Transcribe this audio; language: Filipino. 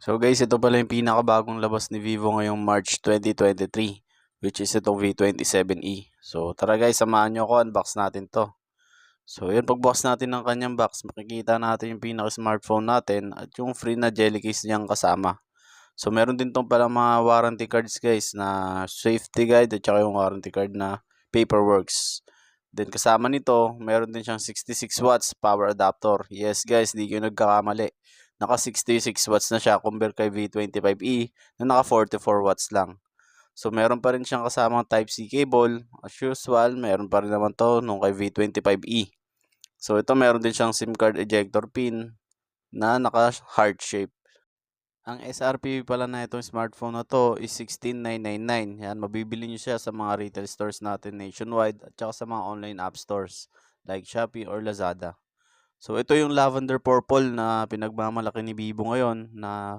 So guys, ito pala yung pinakabagong labas ni Vivo ngayong March 2023, which is itong V27e. So tara guys, samahan nyo ako, unbox natin to. So yun, pagbukas natin ng kanyang box, makikita natin yung pinaka-smartphone natin at yung free na jelly case niyang kasama. So meron din tong palang mga warranty cards guys na safety guide at saka yung warranty card na Paperworks. Then kasama nito, meron din siyang 66 watts power adapter. Yes guys, di kayo nagkakamali. Naka 66 watts na siya compare kay V25e na naka 44 watts lang. So meron pa rin siyang kasamang Type-C cable. As usual, meron pa rin naman to nung kay V25e. So ito meron din siyang SIM card ejector pin na naka heart shape. Ang SRP pala na itong smartphone na to is 16,999. Yan, mabibili nyo siya sa mga retail stores natin nationwide at saka sa mga online app stores like Shopee or Lazada. So ito yung lavender purple na pinagmamalaki ni Vivo ngayon na